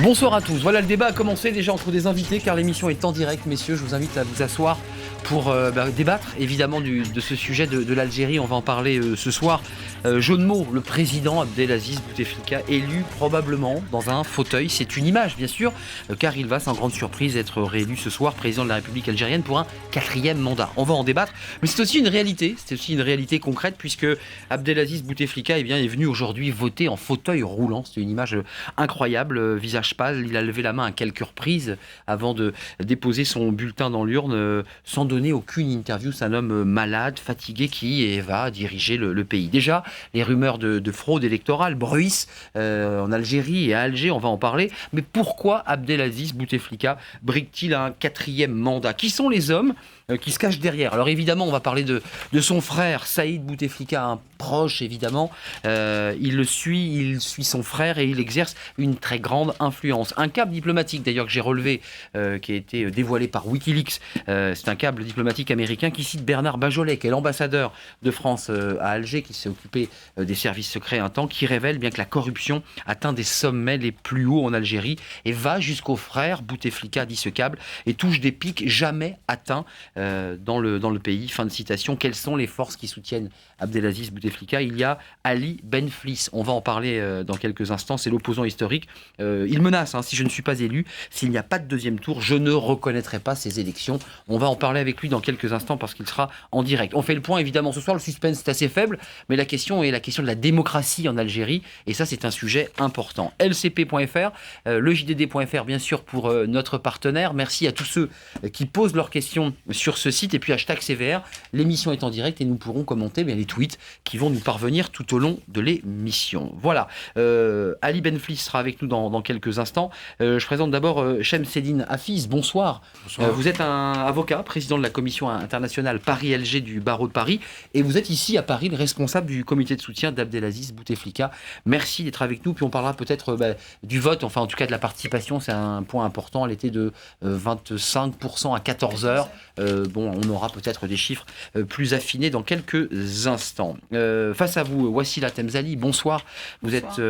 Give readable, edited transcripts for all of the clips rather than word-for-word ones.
Bonsoir à tous. Voilà, le débat a commencé déjà entre des invités car l'émission est en direct. Messieurs, je vous invite à vous asseoir pour débattre évidemment de ce sujet de l'Algérie. On va en parler ce soir. Jeu de mots, le président Abdelaziz Bouteflika élu probablement dans un fauteuil. C'est une image bien sûr, car il va sans grande surprise être réélu ce soir président de la République algérienne pour un 4e mandat. On va en débattre, mais c'est aussi une réalité concrète puisque Abdelaziz Bouteflika est venu aujourd'hui voter en fauteuil roulant. C'est une image incroyable, visage pâle. Il a levé la main à quelques reprises avant de déposer son bulletin dans l'urne sans donner aucune interview. C'est un homme malade, fatigué qui va diriger le pays. Déjà, les rumeurs de fraude électorale bruissent en Algérie et à Alger, on va en parler. Mais pourquoi Abdelaziz Bouteflika brigue-t-il un 4e mandat ? Qui sont les hommes qui se cachent derrière ? Alors évidemment, on va parler de son frère Saïd Bouteflika, un proche évidemment. Il suit son frère et il exerce une très grande influence. Un câble diplomatique d'ailleurs que j'ai relevé, qui a été dévoilé par Wikileaks. C'est un câble diplomatique américain qui cite Bernard Bajolet, qui est l'ambassadeur de France à Alger, qui s'est occupé des services secrets un temps, qui révèle bien que la corruption atteint des sommets les plus hauts en Algérie et va jusqu'au frère Bouteflika, dit ce câble, et touche des pics jamais atteints dans le pays. Fin de citation. Quelles sont les forces qui soutiennent Abdelaziz Bouteflika ? Il y a Ali Benflis. On va en parler dans quelques instants. C'est l'opposant historique. Il menace, si je ne suis pas élu, s'il n'y a pas de deuxième tour, je ne reconnaîtrai pas ces élections. On va en parler avec lui dans quelques instants parce qu'il sera en direct. On fait le point évidemment ce soir. Le suspense est assez faible, mais la question est la question de la démocratie en Algérie. Et ça, c'est un sujet important. LCP.fr, leJDD.fr, bien sûr, pour notre partenaire. Merci à tous ceux qui posent leurs questions sur ce site. Et puis hashtag CVR. L'émission est en direct et nous pourrons commenter les tweets qui vont nous parvenir tout au long de l'émission. Voilà. Ali Benflis sera avec nous dans quelques instants. Je présente d'abord Chemseddine Hafiz. Bonsoir. Bonsoir. Vous êtes un avocat, président de la commission internationale Paris-Alger du barreau de Paris. Et vous êtes ici à Paris le responsable du comité de soutien d'Abdelaziz Bouteflika. Merci d'être avec nous. Puis on parlera peut-être du vote, enfin en tout cas de la participation. C'est un point important. Elle était de 25% à 14h. On aura peut-être des chiffres plus affinés dans quelques instants. Face à vous, Wassila Temzali, bonsoir. Vous êtes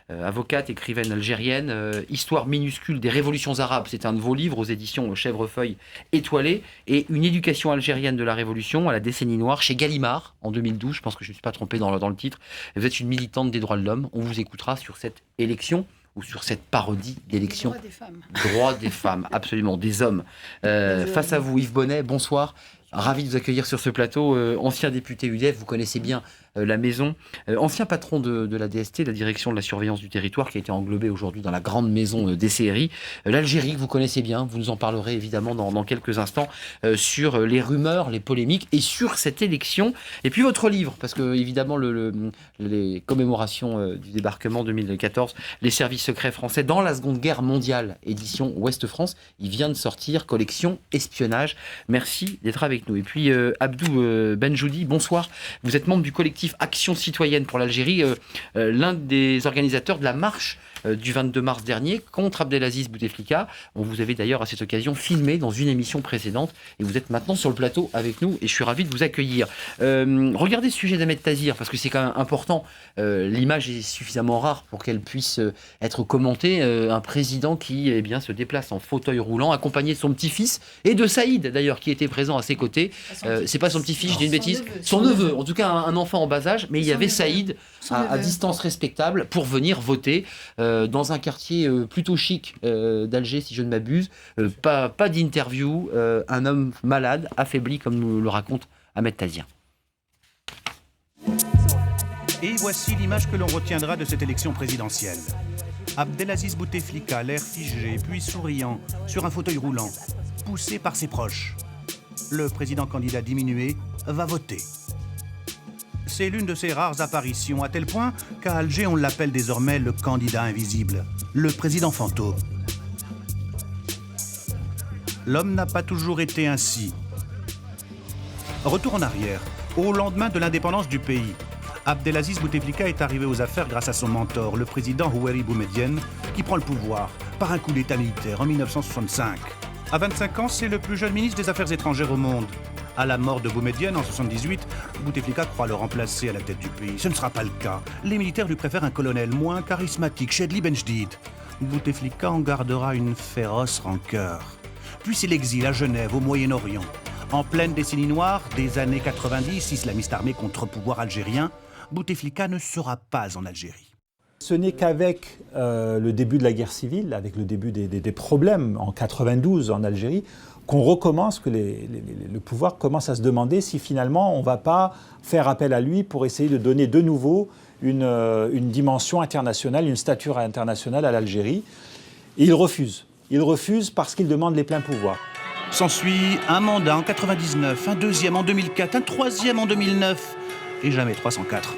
avocate, écrivaine algérienne. Histoire minuscule des révolutions arabes, c'est un de vos livres aux éditions Chèvrefeuille étoilée. Et une éducation algérienne de la révolution à la décennie noire chez Gallimard en 2012. Je pense que je ne me suis pas trompé dans le titre. Vous êtes une militante des droits de l'homme. On vous écoutera sur cette élection ou sur cette parodie d'élection. Droits des femmes. Droits des femmes, absolument, des hommes. Face à vous, Yves Bonnet, bonsoir. Ravi de vous accueillir sur ce plateau. Ancien député UDF, vous connaissez bien la maison. Ancien patron de la DST, la direction de la surveillance du territoire, qui a été englobée aujourd'hui dans la grande maison des CRI. L'Algérie, que vous connaissez bien, vous nous en parlerez évidemment dans quelques instants, sur les rumeurs, les polémiques et sur cette élection. Et puis votre livre, parce que évidemment les commémorations du débarquement 2014, les services secrets français dans la Seconde Guerre mondiale, édition Ouest-France, il vient de sortir, collection Espionnage. Merci d'être avec nous. Et puis Abdou Benjoudi, bonsoir. Vous êtes membre du collectif Action citoyenne pour l'Algérie, l'un des organisateurs de la marche du 22 mars dernier contre Abdelaziz Bouteflika. On vous avait d'ailleurs à cette occasion filmé dans une émission précédente et vous êtes maintenant sur le plateau avec nous et je suis ravi de vous accueillir. Regardez ce sujet d'Ahmed Tazir parce que c'est quand même important. L'image est suffisamment rare pour qu'elle puisse être commentée. Un président qui se déplace en fauteuil roulant accompagné de son petit-fils et de Saïd d'ailleurs qui était présent à ses côtés. C'est pas son petit-fils, je dis une bêtise. Son neveu, en tout cas un enfant en bas âge, mais il y avait Saïd à distance respectable pour venir voter dans un quartier plutôt chic d'Alger, si je ne m'abuse. Pas d'interview, un homme malade, affaibli, comme nous le raconte Ahmed Tazir. Et voici l'image que l'on retiendra de cette élection présidentielle. Abdelaziz Bouteflika, l'air figé, puis souriant, sur un fauteuil roulant, poussé par ses proches. Le président candidat diminué va voter. C'est l'une de ses rares apparitions, à tel point qu'à Alger, on l'appelle désormais le candidat invisible, le président fantôme. L'homme n'a pas toujours été ainsi. Retour en arrière, au lendemain de l'indépendance du pays. Abdelaziz Bouteflika est arrivé aux affaires grâce à son mentor, le président Houari Boumedienne, qui prend le pouvoir par un coup d'état militaire en 1965. À 25 ans, c'est le plus jeune ministre des Affaires étrangères au monde. À la mort de Boumedienne en 1978, Bouteflika croit le remplacer à la tête du pays. Ce ne sera pas le cas. Les militaires lui préfèrent un colonel moins charismatique, Chedli Benjdid. Bouteflika en gardera une féroce rancœur. Puis c'est l'exil à Genève, au Moyen-Orient. En pleine décennie noire des années 90, islamiste armé contre pouvoir algérien, Bouteflika ne sera pas en Algérie. Ce n'est qu'avec le début de la guerre civile, avec le début des problèmes en 92 en Algérie, qu'on recommence, que le pouvoir commence à se demander si finalement on ne va pas faire appel à lui pour essayer de donner de nouveau une dimension internationale, une stature internationale à l'Algérie. Et il refuse. Il refuse parce qu'il demande les pleins pouvoirs. S'ensuit un mandat en 99, un deuxième en 2004, un troisième en 2009 et jamais 304.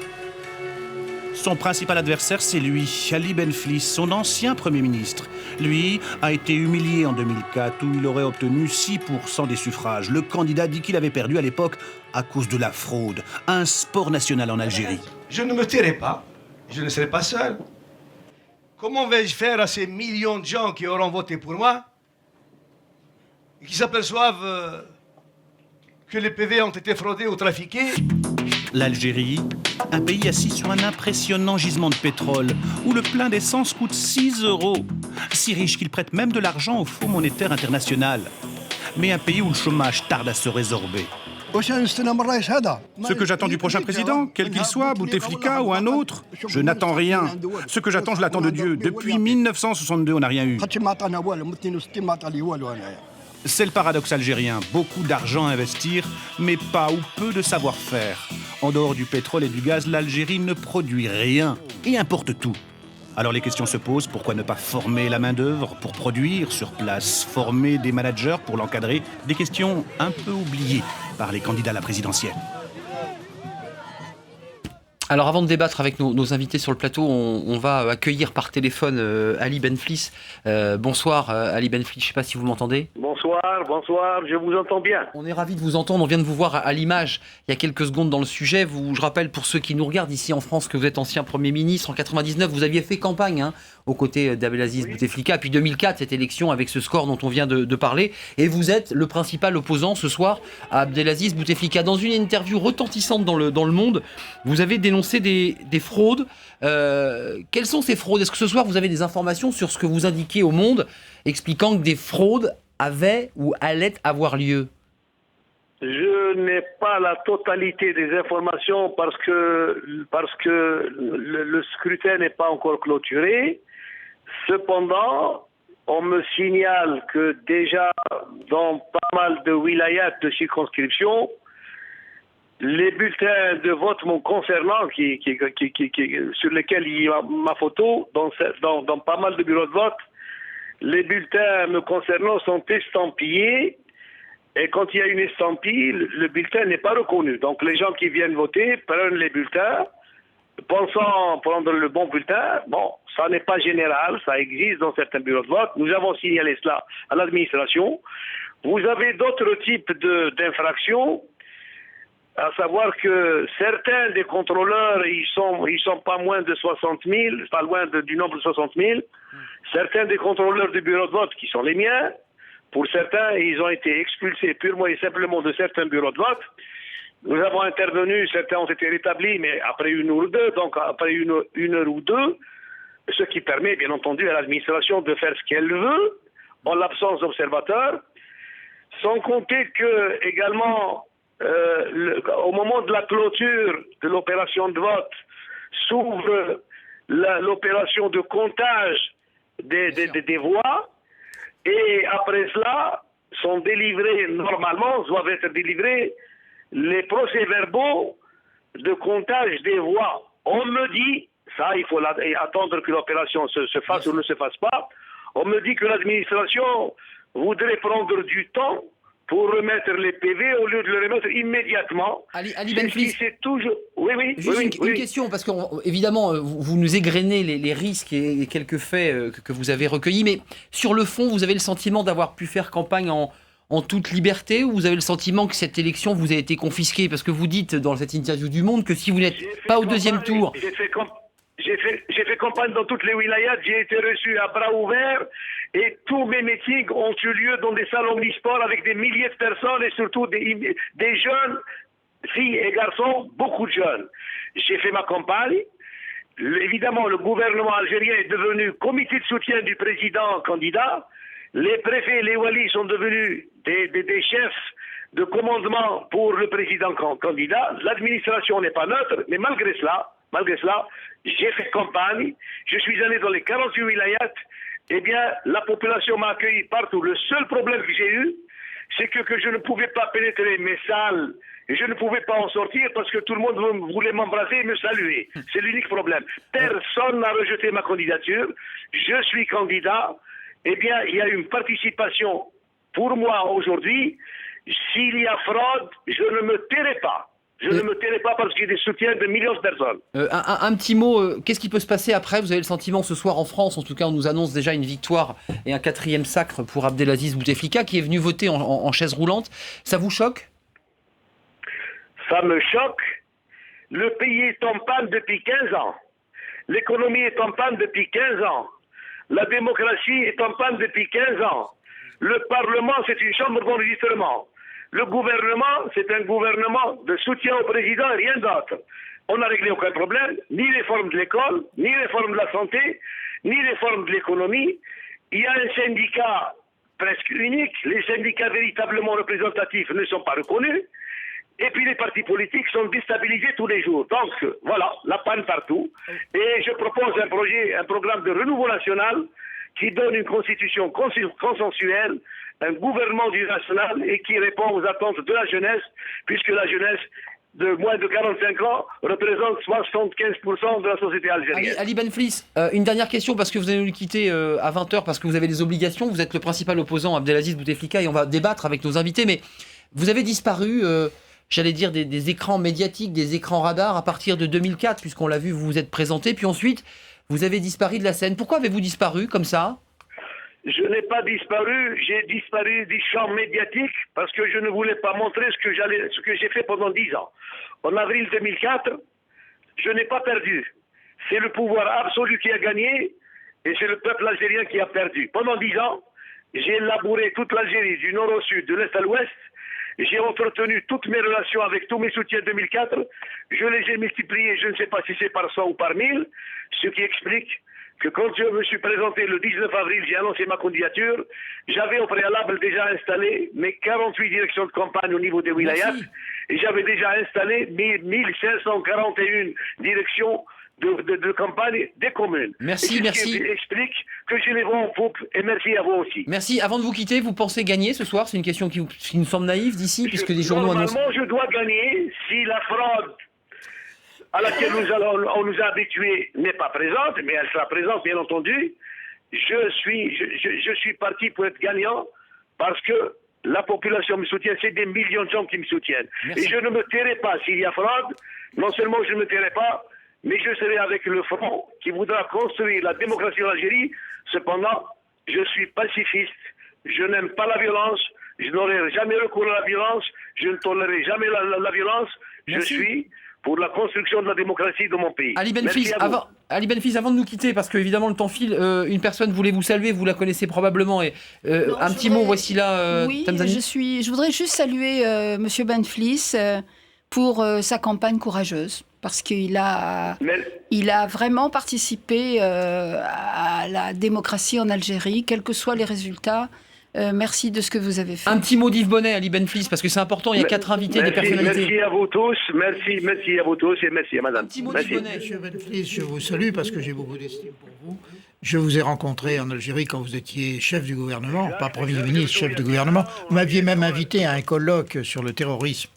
Son principal adversaire, c'est lui, Ali Benflis, son ancien Premier ministre. Lui a été humilié en 2004, où il aurait obtenu 6% des suffrages. Le candidat dit qu'il avait perdu à l'époque à cause de la fraude, un sport national en Algérie. Je ne me tairai pas, je ne serai pas seul. Comment vais-je faire à ces millions de gens qui auront voté pour moi et qui s'aperçoivent que les PV ont été fraudés ou trafiqués? L'Algérie, un pays assis sur un impressionnant gisement de pétrole, où le plein d'essence coûte 6 €, si riche qu'il prête même de l'argent au Fonds monétaire international. Mais un pays où le chômage tarde à se résorber. Ce que j'attends du prochain président, quel qu'il soit, Bouteflika ou un autre, je n'attends rien. Ce que j'attends, je l'attends de Dieu. Depuis 1962, on n'a rien eu. C'est le paradoxe algérien. Beaucoup d'argent à investir, mais pas ou peu de savoir-faire. En dehors du pétrole et du gaz, l'Algérie ne produit rien et importe tout. Alors les questions se posent, pourquoi ne pas former la main-d'œuvre pour produire sur place, former des managers pour l'encadrer? Des questions un peu oubliées par les candidats à la présidentielle. Alors avant de débattre avec nos invités sur le plateau, on va accueillir par téléphone Ali Benflis. Bonsoir Ali Benflis, je ne sais pas si vous m'entendez. Bonsoir, je vous entends bien. On est ravis de vous entendre, on vient de vous voir à l'image il y a quelques secondes dans le sujet. Je rappelle pour ceux qui nous regardent ici en France que vous êtes ancien Premier ministre. En 99, vous aviez fait campagne aux côtés d'Abdelaziz Bouteflika. Puis 2004, cette élection avec ce score dont on vient de parler. Et vous êtes le principal opposant ce soir à Abdelaziz Bouteflika. Dans une interview retentissante dans le Monde, vous avez dénoncé des fraudes. Quelles sont ces fraudes? Est-ce que ce soir vous avez des informations sur ce que vous indiquez au Monde, expliquant que des fraudes avaient ou allaient avoir lieu? Je n'ai pas la totalité des informations parce que le scrutin n'est pas encore clôturé. Cependant, on me signale que déjà dans pas mal de wilayats de circonscription, les bulletins de vote me concernant, sur lesquels il y a ma photo, dans pas mal de bureaux de vote, les bulletins me concernant sont estampillés, et quand il y a une estampille, le bulletin n'est pas reconnu. Donc les gens qui viennent voter prennent les bulletins, pensant prendre le bon bulletin. Bon, ça n'est pas général, ça existe dans certains bureaux de vote. Nous avons signalé cela à l'administration. Vous avez d'autres types d'infractions, à savoir que certains des contrôleurs, ils sont pas moins de 60 000, pas loin du nombre de 60 000. Certains des contrôleurs du bureau de vote, qui sont les miens, pour certains, ils ont été expulsés purement et simplement de certains bureaux de vote. Nous avons intervenu, certains ont été rétablis, mais après une heure ou deux, donc après une heure ou deux, ce qui permet bien entendu à l'administration de faire ce qu'elle veut, en l'absence d'observateurs, sans compter que également, au moment de la clôture de l'opération de vote, s'ouvre l'opération de comptage des voix, et après cela, sont délivrés, normalement, doivent être délivrés les procès-verbaux de comptage des voix. On me dit, ça il faut attendre que l'opération se fasse ou ne se fasse pas, on me dit que l'administration voudrait prendre du temps pour remettre les PV au lieu de le remettre immédiatement. Ali Benflis, c'est toujours... Oui. Une question, parce qu'évidemment, vous nous égrenez les risques et quelques faits que vous avez recueillis, mais sur le fond, vous avez le sentiment d'avoir pu faire campagne en toute liberté, ou vous avez le sentiment que cette élection vous a été confisquée? Parce que vous dites dans cette interview du Monde que si vous n'êtes pas au deuxième tour... J'ai fait campagne dans toutes les wilayas, j'ai été reçu à bras ouverts, et tous mes meetings ont eu lieu dans des salons omnisports avec des milliers de personnes et surtout des jeunes, filles et garçons, beaucoup de jeunes. J'ai fait ma campagne évidemment, le gouvernement algérien est devenu comité de soutien du président candidat. Les préfets, les walis sont devenus des chefs de commandement pour le président candidat. L'administration n'est pas neutre, mais malgré cela, j'ai fait campagne. Je suis allé dans les 48 wilayats. Eh bien, la population m'a accueilli partout. Le seul problème que j'ai eu, c'est que je ne pouvais pas pénétrer mes salles et je ne pouvais pas en sortir parce que tout le monde voulait m'embrasser et me saluer. C'est l'unique problème. Personne n'a rejeté ma candidature. Je suis candidat. Eh bien, il y a une participation pour moi aujourd'hui. S'il y a fraude, je ne me tairai pas. Je ne me tairai pas parce qu'il y a des soutiens de millions de personnes. Un petit mot, qu'est-ce qui peut se passer après? Vous avez le sentiment ce soir en France, en tout cas on nous annonce déjà une victoire et un 4e sacre pour Abdelaziz Bouteflika qui est venu voter en chaise roulante. Ça vous choque? Ça me choque. Le pays est en panne depuis 15 ans. L'économie est en panne depuis 15 ans. La démocratie est en panne depuis 15 ans. Le Parlement, c'est une chambre d'enregistrement. Le gouvernement, c'est un gouvernement de soutien au président et rien d'autre. On n'a réglé aucun problème, ni réforme de l'école, ni réforme de la santé, ni réforme de l'économie. Il y a un syndicat presque unique. Les syndicats véritablement représentatifs ne sont pas reconnus. Et puis les partis politiques sont déstabilisés tous les jours. Donc voilà, la panne partout. Et je propose un programme de renouveau national qui donne une constitution consensuelle, un gouvernement du national et qui répond aux attentes de la jeunesse, puisque la jeunesse de moins de 45 ans représente 75% de la société algérienne. Ali Benflis, une dernière question, parce que vous allez nous quitter à 20h, parce que vous avez des obligations, vous êtes le principal opposant Abdelaziz Bouteflika, et on va débattre avec nos invités, mais vous avez disparu, j'allais dire, des écrans médiatiques, des écrans radars à partir de 2004, puisqu'on l'a vu, vous vous êtes présenté, puis ensuite, vous avez disparu de la scène. Pourquoi avez-vous disparu comme ça? Je n'ai pas disparu, j'ai disparu du champ médiatique parce que je ne voulais pas montrer ce que j'ai fait pendant 10 ans. En avril 2004, je n'ai pas perdu. C'est le pouvoir absolu qui a gagné et c'est le peuple algérien qui a perdu. Pendant 10 ans, j'ai labouré toute l'Algérie, du nord au sud, de l'est à l'ouest. J'ai entretenu toutes mes relations avec tous mes soutiens 2004. Je les ai multipliés, je ne sais pas si c'est par 100 ou par 1000, ce qui explique que quand je me suis présenté le 19 avril, j'ai annoncé ma candidature, j'avais au préalable déjà installé mes 48 directions de campagne au niveau des wilayats, et j'avais déjà installé 1541 directions de campagne des communes. Merci. Ce qui explique que j'ai les vents en poupe, et merci à vous aussi. Merci. Avant de vous quitter, vous pensez gagner ce soir? C'est une question qui nous semble naïve d'ici, puisque les journaux annoncent... Normalement, je dois gagner si la fraude à laquelle on nous a habitués n'est pas présente, mais elle sera présente, bien entendu. Je suis parti pour être gagnant parce que la population me soutient, c'est des millions de gens qui me soutiennent. Merci. Et je ne me tairai pas s'il y a fraude. Non seulement je ne me tairai pas, mais je serai avec le front qui voudra construire la démocratie en Algérie. Cependant, je suis pacifiste. Je n'aime pas la violence. Je n'aurai jamais recours à la violence. Je ne tolérerai jamais la violence. Merci. Je suis pour la construction de la démocratie de mon pays. Ali Benflis, avant de nous quitter, parce que évidemment le temps file, une personne voulait vous saluer, vous la connaissez probablement, et un petit mot, voici là, oui, Tamzani. je voudrais juste saluer Monsieur Benflis pour sa campagne courageuse, parce qu'il a vraiment participé à la démocratie en Algérie, quels que soient les résultats. Merci de ce que vous avez fait. Un petit mot d'Yves Bonnet, Ali Benflis, parce que c'est important, il y a 4 invités, des personnalités. Merci à vous tous, merci à vous tous et merci à madame. Un petit mot d'Yves Bonnet. Monsieur Benflis, je vous salue parce que j'ai beaucoup d'estime pour vous. Je vous ai rencontré en Algérie quand vous étiez chef du gouvernement, pas Premier ministre, chef du gouvernement. Vous m'aviez même invité à un colloque sur le terrorisme,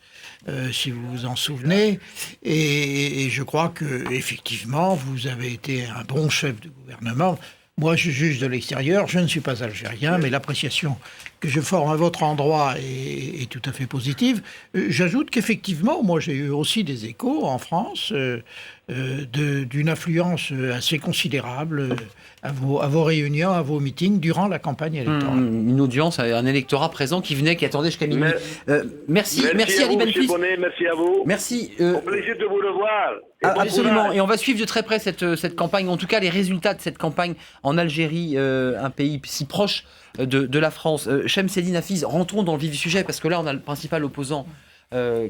si vous vous en souvenez. Et je crois que effectivement, vous avez été un bon chef de gouvernement. Moi, je juge de l'extérieur, je ne suis pas algérien, mais l'appréciation que je forme à votre endroit est tout à fait positive. J'ajoute qu'effectivement, moi, j'ai eu aussi des échos en France d'une influence assez considérable à vos réunions, à vos meetings durant la campagne électorale. Une audience, un électorat présent qui attendait jusqu'à minuit. Merci Ali Benflis. Bonnet, merci à vous. Merci. Au plaisir de vous revoir. Absolument, et on va suivre de très près cette campagne, en tout cas les résultats de cette campagne en Algérie, un pays si proche de la France. Chemseddine Hafiz, rentrons dans le vif du sujet, parce que là on a le principal opposant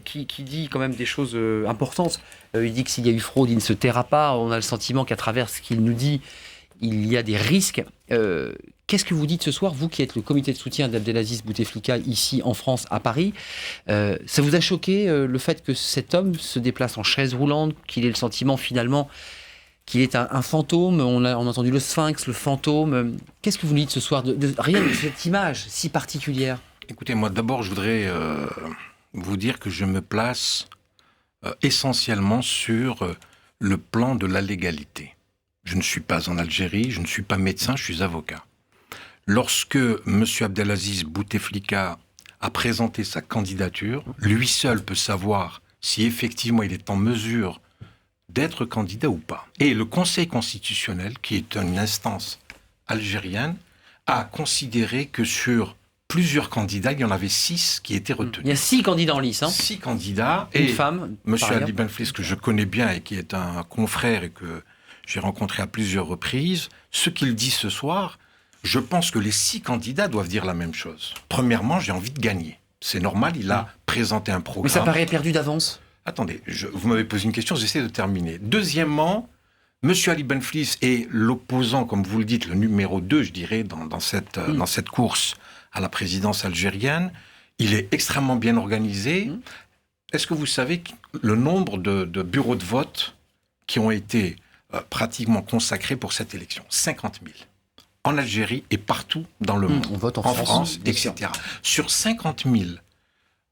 qui dit quand même des choses importantes. Il dit que s'il y a eu fraude, il ne se taira pas. On a le sentiment qu'à travers ce qu'il nous dit, il y a des risques. Qu'est-ce que vous dites ce soir, vous qui êtes le comité de soutien d'Abdelaziz Bouteflika ici en France, à Paris? Ça vous a choqué le fait que cet homme se déplace en chaise roulante, qu'il ait le sentiment finalement qu'il est un fantôme? On a entendu le sphinx, le fantôme. Qu'est-ce que vous nous dites ce soir de rien de cette image si particulière? Écoutez, moi d'abord je voudrais vous dire que je me place essentiellement sur le plan de la légalité. Je ne suis pas en Algérie, je ne suis pas médecin, je suis avocat. Lorsque M. Abdelaziz Bouteflika a présenté sa candidature, lui seul peut savoir si effectivement il est en mesure d'être candidat ou pas. Et le Conseil constitutionnel, qui est une instance algérienne, a considéré que sur plusieurs candidats, il y en avait 6 qui étaient retenus. Il y a 6 candidats en lice. 6 candidats. Une et femme. M. Ali Benflis, que je connais bien et qui est un confrère et que j'ai rencontré à plusieurs reprises, ce qu'il dit ce soir, je pense que les 6 candidats doivent dire la même chose. Premièrement, j'ai envie de gagner. C'est normal, il a présenté un programme. Mais ça paraît perdu d'avance. Attendez, vous m'avez posé une question, j'essaie de terminer. Deuxièmement, M. Ali Benflis est l'opposant, comme vous le dites, le numéro 2, je dirais, dans cette course à la présidence algérienne. Il est extrêmement bien organisé. Est-ce que vous savez le nombre de bureaux de vote qui ont été pratiquement consacrés pour cette élection? 50 000. En Algérie et partout dans le monde. On vote en France, etc. Sur 50 000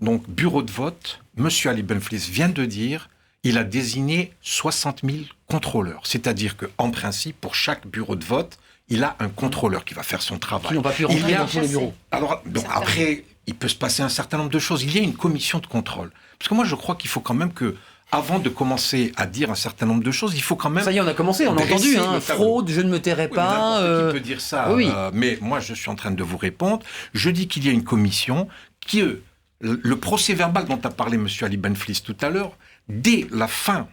donc, bureaux de vote, M. Ali Benflis vient de dire il a désigné 60 000 contrôleurs. C'est-à-dire qu'en principe, pour chaque bureau de vote, il a un contrôleur qui va faire son travail. Qui n'ont pas pu rentrer dans tous les bureaux. Alors, après, il peut se passer un certain nombre de choses. Il y a une commission de contrôle. Parce que moi, je crois qu'il faut quand même que, avant de commencer à dire un certain nombre de choses, il faut quand même... Ça y est, on a commencé, on a entendu. Fraude, je ne me tairai pas. Qui peut dire ça. Oui. Mais moi, je suis en train de vous répondre. Je dis qu'il y a une commission qui... Le procès-verbal dont a parlé M. Ali Benflis tout à l'heure, dès la fin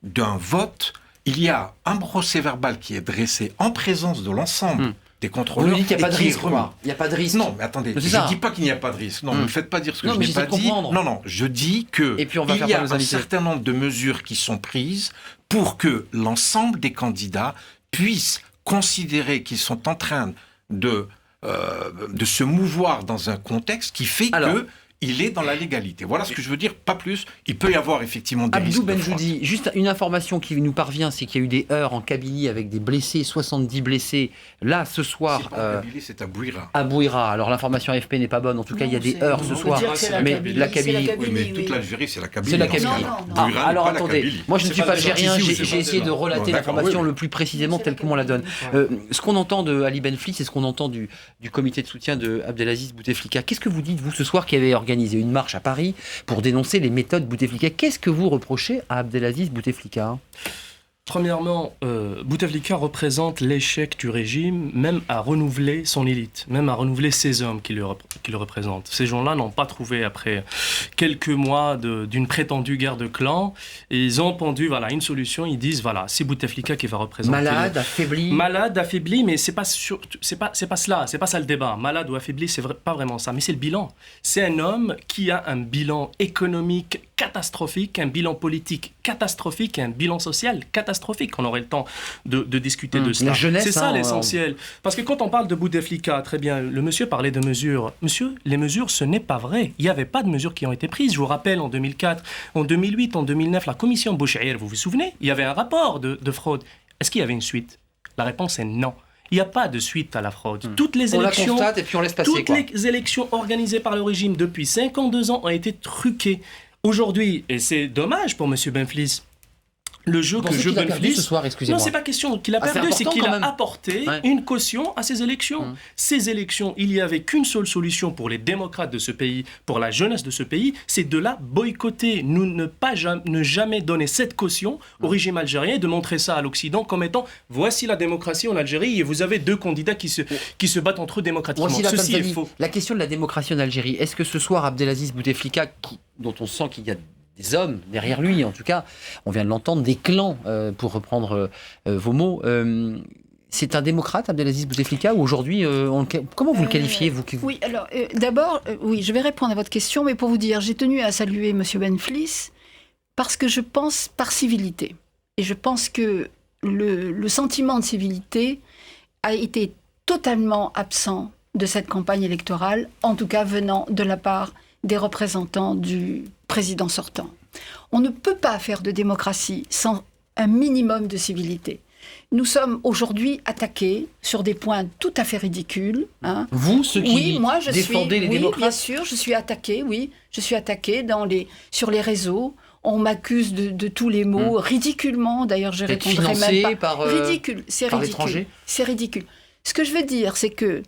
d'un vote, il y a un procès-verbal qui est dressé en présence de l'ensemble des contrôleurs. Vous dites qu'il n'y a pas de risque, quoi. Il n'y a pas de risque. Non, mais attendez, je ne dis pas qu'il n'y a pas de risque. Non, ne me faites pas dire ce que je n'ai pas dit. Non, je dis qu'il y a un certain nombre de mesures qui sont prises pour que l'ensemble des candidats puissent considérer qu'ils sont en train de se mouvoir dans un contexte qui fait qu'il est dans la légalité. Voilà ce que je veux dire, pas plus. Il peut y avoir effectivement des risques. Abdou Benjoudi, juste une information qui nous parvient, c'est qu'il y a eu des heurts en Kabylie avec des blessés, 70 blessés. Là, ce soir... C'est pas en Kabylie, c'est à Bouira. À Bouira. Alors l'information AFP n'est pas bonne. En tout cas, il y a des heurts ce soir. Mais la Kabylie... Oui, mais toute l'Algérie, c'est la Kabylie. C'est la Kabylie. Alors attendez, moi je ne suis pas algérien, j'ai essayé de relater l'information le plus précisément telle qu'on la donne. Ce qu'on entend de Ali Benflis et ce qu'on entend du comité de soutien de Abdelaziz Bouteflika, qu'est-ce que vous dites, vous, ce soir, qui avez organisé une marche à Paris pour dénoncer les méthodes Bouteflika? Qu'est-ce que vous reprochez à Abdelaziz Bouteflika? Premièrement, Bouteflika représente l'échec du régime, même à renouveler son élite, même à renouveler ces hommes qui le représentent. Ces gens-là n'ont pas trouvé, après quelques mois d'une prétendue guerre de clans, et ils ont pendu une solution. Ils disent c'est Bouteflika qui va représenter. Malade, affaibli, mais c'est pas cela, c'est pas ça le débat. Malade ou affaibli, c'est pas vraiment ça, mais c'est le bilan. C'est un homme qui a un bilan économique catastrophique, un bilan politique catastrophique et un bilan social catastrophique. On aurait le temps de discuter de cela. C'est ça l'essentiel. Parce que quand on parle de Bouteflika, très bien, le monsieur parlait de mesures. Monsieur, les mesures, ce n'est pas vrai. Il n'y avait pas de mesures qui ont été prises. Je vous rappelle, en 2004, en 2008, en 2009, la commission Boucheir, vous vous souvenez, il y avait un rapport de fraude. Est-ce qu'il y avait une suite? La réponse est non. Il n'y a pas de suite à la fraude. Toutes les élections, on la constate et puis on laisse passer. Les élections organisées par le régime depuis 52 ans ont été truquées. Aujourd'hui, et c'est dommage pour M. Benflis, le jeu que je Benflis ce soir, excusez-moi. Non, c'est pas question qu'il a perdu, c'est qu'il a apporté une caution à ces élections. Ces élections, il n'y avait qu'une seule solution pour les démocrates de ce pays, pour la jeunesse de ce pays, c'est de la boycotter. Nous ne jamais donner cette caution au régime algérien et de montrer ça à l'Occident comme étant voici la démocratie en Algérie et vous avez 2 candidats qui se battent entre eux démocratiquement. Ceci est faux. La question de la démocratie en Algérie, est-ce que ce soir Abdelaziz Bouteflika, dont on sent qu'il y a des hommes derrière lui, en tout cas, on vient de l'entendre, des clans, pour reprendre vos mots, c'est un démocrate, Abdelaziz Bouteflika, ou aujourd'hui, comment vous le qualifiez, vous Oui, alors, d'abord, oui, je vais répondre à votre question, mais pour vous dire, j'ai tenu à saluer M. Benflis, parce que je pense par civilité. Et je pense que le sentiment de civilité a été totalement absent de cette campagne électorale, en tout cas venant de la part des représentants du président sortant. On ne peut pas faire de démocratie sans un minimum de civilité. Nous sommes aujourd'hui attaqués sur des points tout à fait ridicules. Hein. Vous, ceux qui défendez les démocrates ? Oui, bien sûr, je suis attaquée, oui. Je suis attaquée sur les réseaux. On m'accuse de tous les mots, ridiculement. D'ailleurs, je répondrai même pas. Ridicule, c'est ridicule. C'est ridicule. Ce que je veux dire, c'est que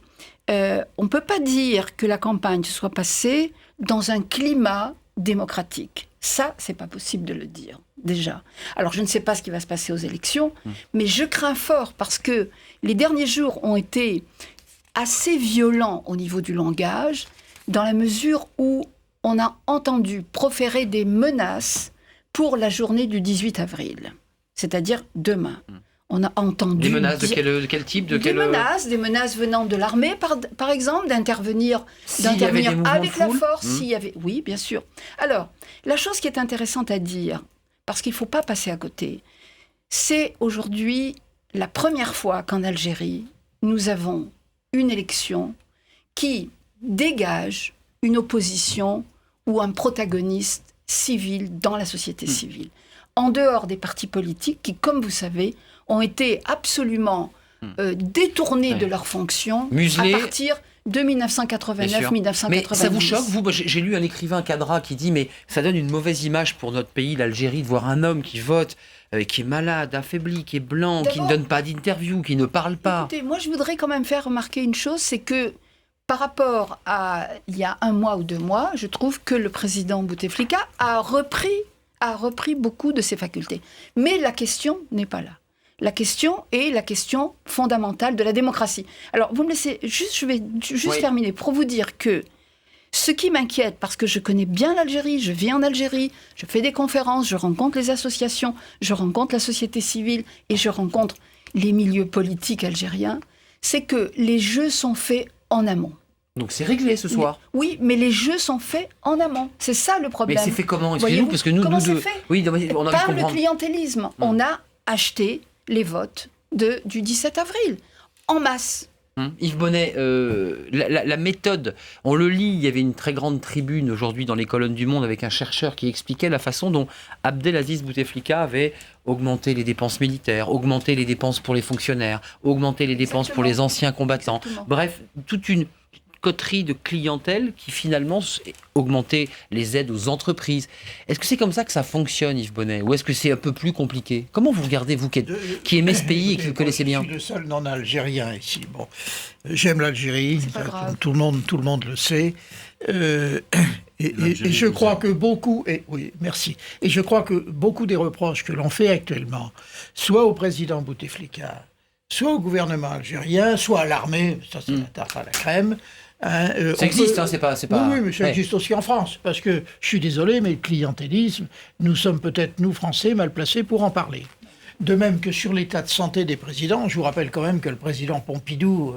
on ne peut pas dire que la campagne se soit passée dans un climat démocratique. Ça, c'est pas possible de le dire, déjà. Alors, je ne sais pas ce qui va se passer aux élections, mais je crains fort parce que les derniers jours ont été assez violents au niveau du langage, dans la mesure où on a entendu proférer des menaces pour la journée du 18 avril, c'est-à-dire demain. On a entendu... Des menaces de quel type Des menaces venant de l'armée, par exemple, d'intervenir avec la force. S'il y avait... Oui, bien sûr. Alors, la chose qui est intéressante à dire, parce qu'il ne faut pas passer à côté, c'est aujourd'hui la première fois qu'en Algérie, nous avons une élection qui dégage une opposition ou un protagoniste civil dans la société civile. En dehors des partis politiques qui, comme vous savez, ont été absolument détournés de leurs fonctions à partir de 1989-1990. Mais ça vous choque, vous? J'ai lu un écrivain Cadra qui dit « Mais ça donne une mauvaise image pour notre pays, l'Algérie, de voir un homme qui vote, qui est malade, affaibli, qui est blanc, qui ne donne pas d'interview, qui ne parle pas. » Écoutez, moi je voudrais quand même faire remarquer une chose, c'est que par rapport à il y a 1 mois ou 2 mois, je trouve que le président Bouteflika a repris beaucoup de ses facultés. Mais la question n'est pas là. La question est la question fondamentale de la démocratie. Alors, vous me laissez juste, je vais juste terminer pour vous dire que ce qui m'inquiète, parce que je connais bien l'Algérie, je vis en Algérie, je fais des conférences, je rencontre les associations, je rencontre la société civile et je rencontre les milieux politiques algériens, c'est que les jeux sont faits en amont. Donc c'est réglé ce soir. Oui, mais les jeux sont faits en amont. C'est ça le problème. Mais c'est fait comment? Excusez-nous, parce que nous... Comment c'est fait? Oui, on a par le clientélisme. On a acheté les votes du 17 avril, en masse. Yves Bonnet, la méthode, on le lit, il y avait une très grande tribune aujourd'hui dans les colonnes du Monde avec un chercheur qui expliquait la façon dont Abdelaziz Bouteflika avait augmenté les dépenses militaires, augmenté les dépenses pour les fonctionnaires, augmenté les dépenses pour les anciens combattants. Exactement. Bref, toute une coterie de clientèle qui finalement augmentait les aides aux entreprises. Est-ce que c'est comme ça que ça fonctionne, Yves Bonnet, ou est-ce que c'est un peu plus compliqué? Comment vous regardez, vous qui aimez ce pays et qui le connaissez bien? Je suis le seul non-algérien ici. Bon, j'aime l'Algérie, tout le monde le sait. Et je crois que beaucoup... oui, merci. Et je crois que beaucoup des reproches que l'on fait actuellement, soit au président Bouteflika, soit au gouvernement algérien, soit à l'armée, ça c'est la tarte à la crème. Ça existe, c'est pas... Oui, mais ça existe aussi en France, parce que, je suis désolé, mais le clientélisme, nous sommes peut-être, nous, Français, mal placés pour en parler. De même que sur l'état de santé des présidents, je vous rappelle quand même que le président Pompidou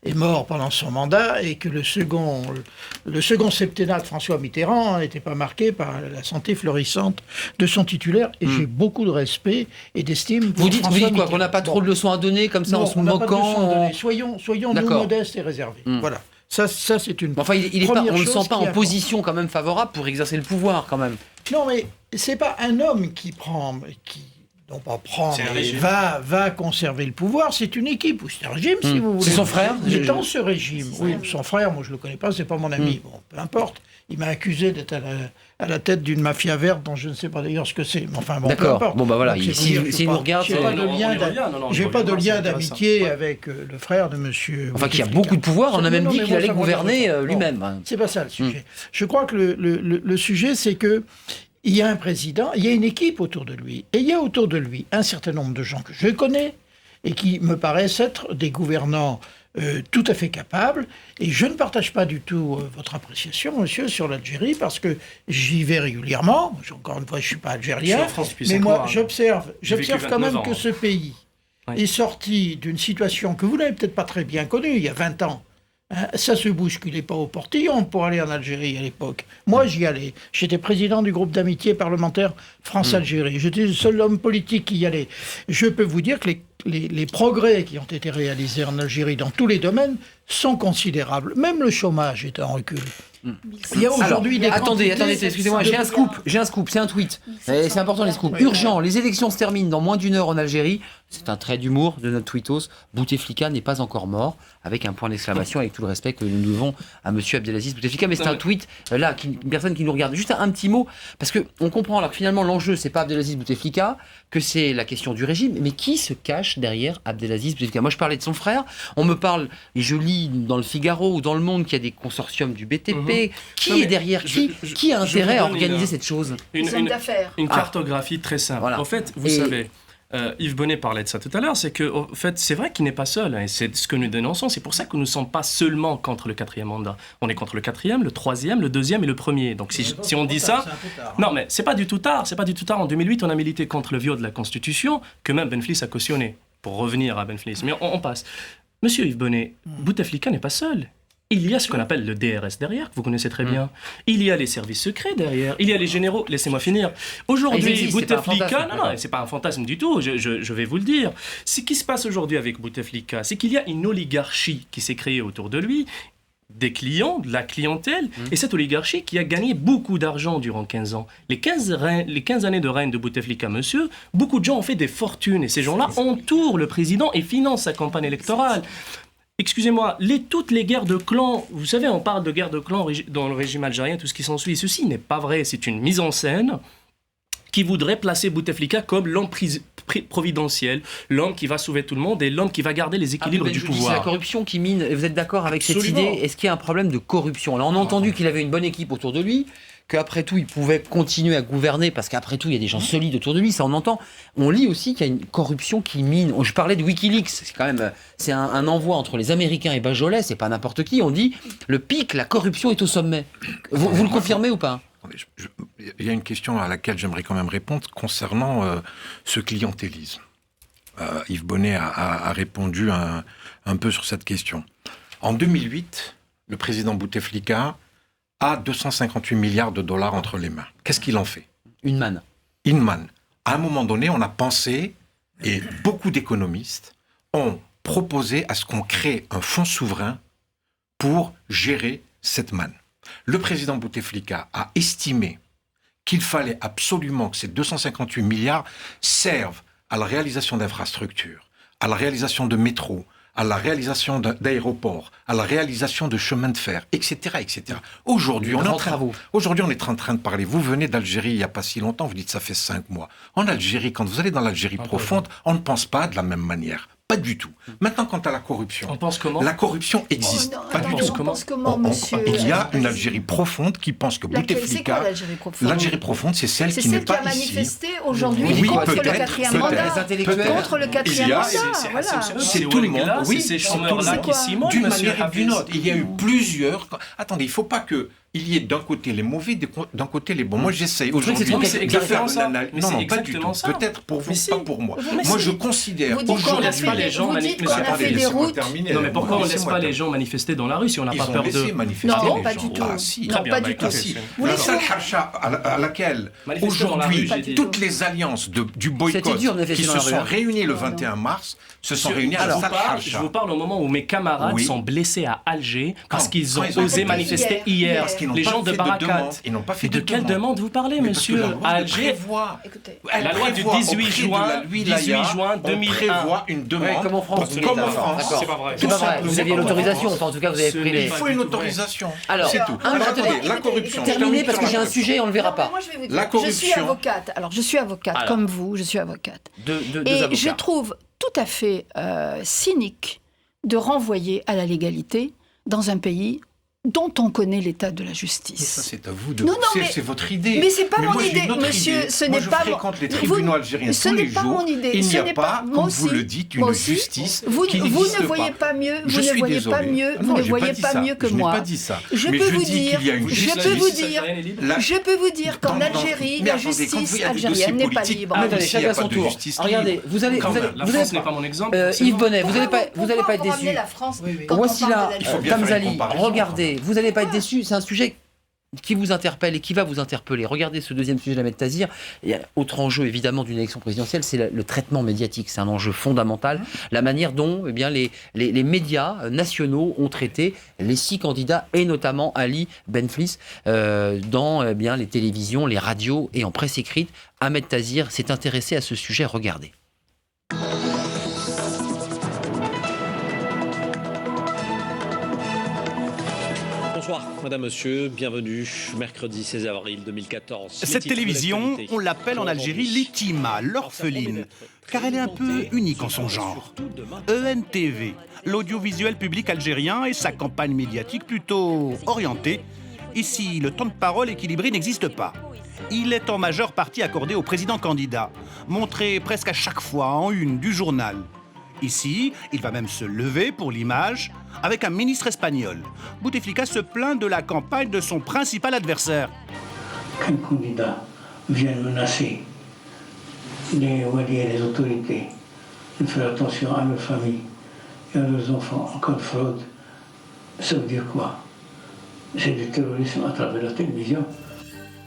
est mort pendant son mandat et que le second septennat de François Mitterrand n'était pas marqué par la santé florissante de son titulaire. Et j'ai beaucoup de respect et d'estime pour François Mitterrand. Quoi, qu'on n'a pas trop de leçons à donner, comme ça, en se moquant? Soyons nous modestes et réservés. Voilà. Ça c'est une enfin, on ne le sent pas en position quand même favorable pour exercer le pouvoir quand même. Non, mais c'est pas un homme qui va conserver le pouvoir, c'est une équipe, ou c'est un régime, si vous voulez. C'est son frère? Il est dans ce régime. Oui, son frère, moi je le connais pas, c'est pas mon ami. Bon, peu importe. Il m'a accusé d'être à la tête d'une mafia verte dont je ne sais pas d'ailleurs ce que c'est. Enfin bon, peu importe. Bon, bah voilà, s'il nous regarde... J'ai pas de lien d'amitié avec le frère de monsieur... Enfin, qui a beaucoup de pouvoir, on a même dit qu'il allait gouverner lui-même. C'est pas ça le sujet. Je crois que le sujet, c'est que il y a un président, il y a une équipe autour de lui, et il y a autour de lui un certain nombre de gens que je connais et qui me paraissent être des gouvernants tout à fait capables. Et je ne partage pas du tout votre appréciation, monsieur, sur l'Algérie, parce que j'y vais régulièrement. Encore une fois, je ne suis pas algérien, mais moi, j'observe quand même que ce pays est sorti d'une situation que vous n'avez peut-être pas très bien connue, il y a 20 ans. Ça se bousculait pas au portillon pour aller en Algérie à l'époque. Moi, j'y allais. J'étais président du groupe d'amitié parlementaire France-Algérie. J'étais le seul homme politique qui y allait. Je peux vous dire que les progrès qui ont été réalisés en Algérie dans tous les domaines sont considérables. Même le chômage est en recul. Il y a aujourd'hui des Attendez, excusez-moi, j'ai un scoop, c'est un tweet. C'est important les scoops. Urgent, les élections se terminent dans moins d'1 heure en Algérie. C'est un trait d'humour de notre tweetos. Bouteflika n'est pas encore mort, avec un point d'exclamation, avec tout le respect que nous devons à monsieur Abdelaziz Bouteflika. Mais c'est un tweet, là, une personne qui nous regarde. Juste un petit mot, parce qu'on comprend alors que finalement l'enjeu, c'est pas Abdelaziz Bouteflika, que c'est la question du régime, mais qui se cache derrière Abdelaziz Bouteflika? Moi, je parlais de son frère, on me parle, et je lis dans le Figaro ou dans Le Monde qu'il y a des consortiums du BTP. Qui est derrière qui a intérêt à organiser cette chose? Une cartographie très simple. Voilà. En fait, vous savez, Yves Bonnet parlait de ça tout à l'heure, c'est que en fait, c'est vrai qu'il n'est pas seul, et c'est ce que nous dénonçons. C'est pour ça que nous ne sommes pas seulement contre le 4e mandat. On est contre le 4e, le 3e, le 2e et le 1er. Donc si on dit ça... Non, mais c'est pas du tout tard. C'est pas du tout tard. En 2008, on a milité contre le viol de la Constitution, que même Benflis a cautionné, pour revenir à Benflis. Mais on passe. Monsieur Yves Bonnet, Bouteflika n'est pas seul. Il y a ce qu'on appelle le DRS derrière, que vous connaissez très bien. Il y a les services secrets derrière. Il y a les généraux. Laissez-moi finir. Aujourd'hui, Bouteflika... Non, c'est pas un fantasme du tout, je vais vous le dire. Ce qui se passe aujourd'hui avec Bouteflika, c'est qu'il y a une oligarchie qui s'est créée autour de lui, des clients, de la clientèle, et cette oligarchie qui a gagné beaucoup d'argent durant 15 ans. Les 15 années de règne de Bouteflika, monsieur, beaucoup de gens ont fait des fortunes, et ces gens-là entourent le président et financent sa campagne électorale. Excusez-moi, toutes les guerres de clans, vous savez, on parle de guerres de clans dans le régime algérien, tout ce qui s'ensuit. Ceci n'est pas vrai, c'est une mise en scène qui voudrait placer Bouteflika comme l'homme providentiel, l'homme qui va sauver tout le monde et l'homme qui va garder les équilibres du pouvoir. C'est la corruption qui mine. Vous êtes d'accord avec cette idée? Est-ce qu'il y a un problème de corruption? Là, on a entendu qu'il avait une bonne équipe autour de lui, qu'après tout, il pouvait continuer à gouverner parce qu'après tout, il y a des gens solides autour de lui, ça on entend. On lit aussi qu'il y a une corruption qui mine. Je parlais de Wikileaks, c'est quand même un envoi entre les Américains et Bajolet, c'est pas n'importe qui. On dit le pic, la corruption est au sommet. Vous le confirmez ou pas? Il y a une question à laquelle j'aimerais quand même répondre concernant ce clientélisme. Yves Bonnet a répondu un peu sur cette question. En 2008, le président Bouteflika a 258 milliards de dollars entre les mains. Qu'est-ce qu'il en fait? Une manne. Une manne. À un moment donné, on a pensé, et beaucoup d'économistes ont proposé à ce qu'on crée un fonds souverain pour gérer cette manne. Le président Bouteflika a estimé qu'il fallait absolument que ces 258 milliards servent à la réalisation d'infrastructures, à la réalisation de métros, à la réalisation d'aéroports, à la réalisation de chemins de fer, etc., etc. Aujourd'hui, on est en train de parler. Vous venez d'Algérie il n'y a pas si longtemps, vous dites ça fait 5 mois. En Algérie, quand vous allez dans l'Algérie profonde, on ne pense pas de la même manière. Pas du tout. Maintenant, quant à la corruption, on pense comment? La corruption existe. Pas du tout. On pense comment, monsieur? Il y a une Algérie profonde qui pense que Bouteflika... L'Algérie profonde, c'est celle qui n'est pas ici. C'est celle qui a manifesté aujourd'hui contre le 4e mandat. Contre le 4e mandat. C'est tout le monde. Oui, c'est ces chômeurs-là qui s'y montent, d'une manière ou d'une autre. Il y a eu plusieurs... Attendez, il ne faut pas que... Il y ait d'un côté les mauvais, d'un côté les bons. Moi, j'essaye aujourd'hui de faire une analyse. Non, pas du tout. Peut-être pour vous, pas pour moi. Moi, je considère aujourd'hui... Vous dites qu'on a fait des routes. Non, mais pourquoi on ne laisse pas les gens manifester dans la rue si on n'a pas peur de... Non, pas du tout. Non, pas du tout. La seule harcha à laquelle, aujourd'hui, toutes les alliances du boycott qui se sont réunies le 21 mars se sont réunies à la salle harcha. Je vous parle au moment où mes camarades sont blessés à Alger parce qu'ils ont osé manifester hier. Les gens de Barakat. Ils n'ont pas fait de quelle demande vous parlez, monsieur? À Alger, la loi du 18 juin 2001 prévoit une demande. Comme en France. C'est pas vrai. C'est pas vrai. Vous aviez l'autorisation. Enfin, en tout cas, vous avez pris les... Il faut une autorisation. Alors, c'est tout. La corruption. Terminé parce que j'ai un sujet, on le verra pas. Moi, je vais vous dire, la corruption. Je suis avocate. Alors, je suis avocate comme vous. Je suis avocate. Et je trouve tout à fait cynique de renvoyer à la légalité dans un pays dont on connaît l'état de la justice. Mais ça, c'est à vous de... Non, mais c'est votre idée. Mais c'est pas mon moi, idée, monsieur. Ce n'est pas. Je fréquente les tribunaux algériens tous les jours. Mon idée. Il n'y a pas, comme vous le dites, une justice qui n'existe pas. Vous ne voyez pas mieux. Je suis désolé. Vous ne voyez pas mieux que moi. Je n'ai pas dit ça. Je peux vous dire qu'en Algérie, la justice algérienne n'est pas libre. Attendez, chacun son tour. Regardez, vous allez. La France n'est pas mon exemple. Yves Bonnet, vous n'allez pas être déçu. Voici là, Tamzali, regardez, vous n'allez pas être déçu, c'est un sujet qui vous interpelle et qui va vous interpeller. Regardez ce deuxième sujet d'Ahmed Tazir. Il y a autre enjeu évidemment d'une élection présidentielle, c'est le traitement médiatique. C'est un enjeu fondamental. La manière dont les médias nationaux ont traité les 6 candidats et notamment Ali Benflis dans les télévisions, les radios et en presse écrite. Ahmed Tazir s'est intéressé à ce sujet. Regardez. Bonsoir, madame, monsieur, bienvenue, mercredi 16 avril 2014. Cette télévision, on l'appelle en Algérie l'Itima, l'orpheline, car elle est un peu unique en son genre. ENTV, l'audiovisuel public algérien et sa campagne médiatique plutôt orientée. Ici, le temps de parole équilibré n'existe pas. Il est en majeure partie accordé au président candidat, montré presque à chaque fois en une du journal. Ici, il va même se lever pour l'image avec un ministre espagnol. Bouteflika se plaint de la campagne de son principal adversaire. Qu'un candidat vienne menacer les wali et les autorités de faire attention à leurs familles et à leurs enfants en cas de fraude, ça veut dire quoi? C'est du terrorisme à travers la télévision.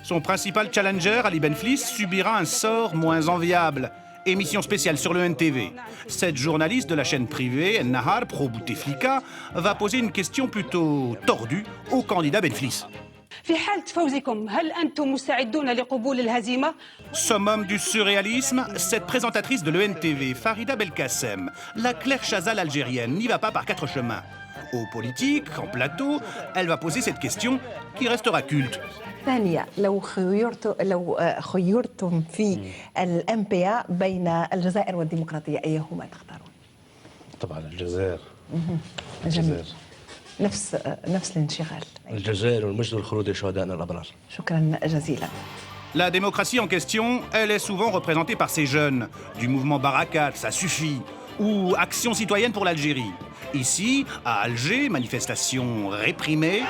Son principal challenger, Ali Benflis, subira un sort moins enviable. Émission spéciale sur le NTV. Cette journaliste de la chaîne privée, Nahar, pro-Bouteflika, va poser une question plutôt tordue au candidat Benflis. Summum du surréalisme, cette présentatrice de l'ENTV, Farida Belkacem, la Claire Chazal algérienne, n'y va pas par 4 chemins. Au politique, en plateau, elle va poser cette question qui restera culte. ثانية لو خيرتم في الأنبياء بين الجزائر والديمقراطية أيهما تختارون؟ طبعا الجزائر. جميل. نفس الانشغال. الجزائر والمجد والخلود لشهدائنا الأبرار. شكرا جزيلا. La démocratie en question, elle est souvent représentée par ces jeunes, du mouvement Barakat, ça suffit, ou Action citoyenne pour l'Algérie. Ici, à Alger, manifestation réprimée.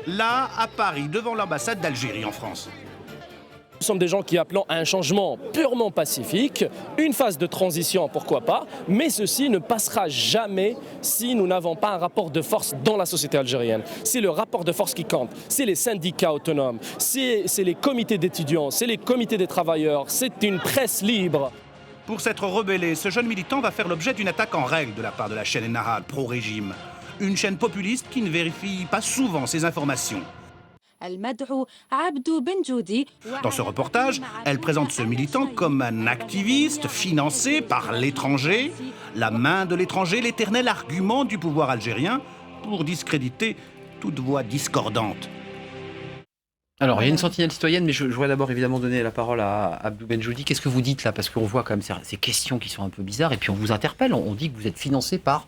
Là, à Paris, devant l'ambassade d'Algérie en France. Nous sommes des gens qui appelons à un changement purement pacifique, une phase de transition, pourquoi pas, mais ceci ne passera jamais si nous n'avons pas un rapport de force dans la société algérienne. C'est le rapport de force qui compte, c'est les syndicats autonomes, c'est les comités d'étudiants, c'est les comités des travailleurs, c'est une presse libre. Pour s'être rebellé, ce jeune militant va faire l'objet d'une attaque en règle de la part de la chaîne Ennahal, pro-régime. Une chaîne populiste qui ne vérifie pas souvent ses informations. Dans ce reportage, elle présente ce militant comme un activiste financé par l'étranger, la main de l'étranger, l'éternel argument du pouvoir algérien pour discréditer toute voix discordante. Alors, il y a une sentinelle citoyenne, mais je voudrais d'abord évidemment donner la parole à Abdou Benjoudi. Qu'est-ce que vous dites là? Parce qu'on voit quand même ces questions qui sont un peu bizarres, et puis on vous interpelle, on dit que vous êtes financé par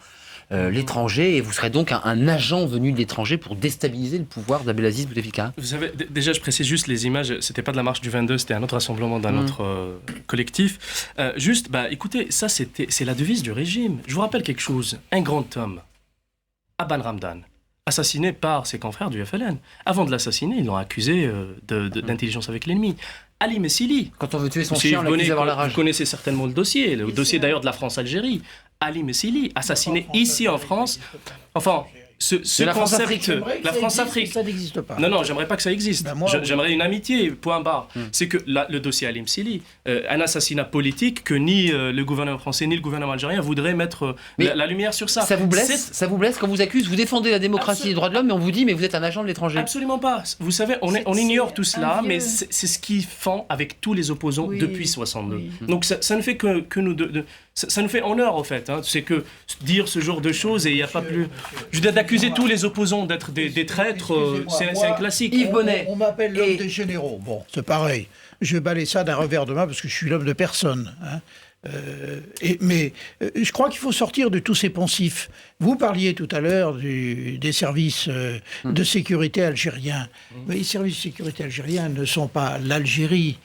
l'étranger, et vous serez donc un agent venu de l'étranger pour déstabiliser le pouvoir d'Abdelaziz Bouteflika. Vous savez, déjà je précise juste, les images, c'était pas de la marche du 22, c'était un autre rassemblement d'un autre collectif. Écoutez, ça c'est la devise du régime. Je vous rappelle quelque chose, un grand homme, Aban Ramdan, assassiné par ses confrères du FLN. Avant de l'assassiner, ils l'ont accusé d'intelligence avec l'ennemi. Ali Messili. Quand on veut tuer son chien, on l'accuse d'avoir la rage. Vous connaissez certainement le dossier d'ailleurs de la France-Algérie. Ali Messili, assassiné ici en France. Enfin, ce concept, la France-Afrique, ça n'existe pas. Non, j'aimerais pas que ça existe. J'aimerais une amitié, point barre. C'est que le dossier Ali Messili, un assassinat politique que ni le gouvernement français ni le gouvernement algérien voudraient mettre la lumière sur ça. Ça vous blesse quand vous accuse, vous défendez la démocratie et les droits de l'homme, mais on vous dit mais vous êtes un agent de l'étranger. Absolument pas. Vous savez, on ignore tout cela, mais c'est ce qu'ils font avec tous les opposants depuis 62. Oui. Donc ça ne fait que nous ça nous fait honneur au fait. C'est que dire ce genre de choses et il n'y a pas plus. Je veux dire, d'accuser tous les opposants d'être des traîtres, c'est un classique. Yves Bonnet. On m'appelle l'homme des généraux. Bon, c'est pareil. Je vais balayer ça d'un revers de main parce que je suis l'homme de personne. Mais je crois qu'il faut sortir de tous ces poncifs. Vous parliez tout à l'heure des services de sécurité algériens. Mais les services de sécurité algériens ne sont pas l'Algérie.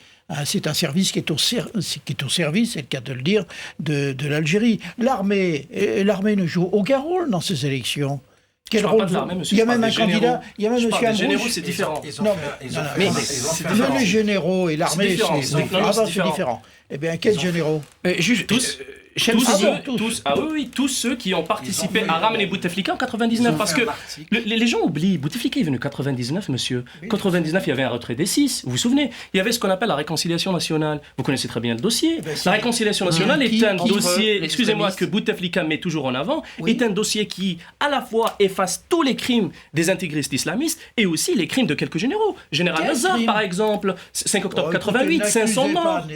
C'est un service qui est au service, c'est le cas de le dire, de l'Algérie. L'armée ne joue aucun rôle dans ces élections. Quel rôle il y a même un candidat, il y a même monsieur Les généraux, c'est différent. Mais les généraux et l'armée, c'est différent. Eh bien, quels généraux? Juste tous ceux qui ont participé à ramener Bouteflika en 99. Parce que les gens oublient, Bouteflika est venu en 99, monsieur. En 99, il y avait un retrait des 6. Vous vous souvenez? Il y avait ce qu'on appelle la réconciliation nationale. Vous connaissez très bien le dossier. La réconciliation nationale est un dossier, excusez-moi, que Bouteflika met toujours en avant, est un dossier qui, à la fois, efface tous les crimes des intégristes islamistes et aussi les crimes de quelques généraux. Général Nazar, par exemple, 5 octobre 88, 500 morts.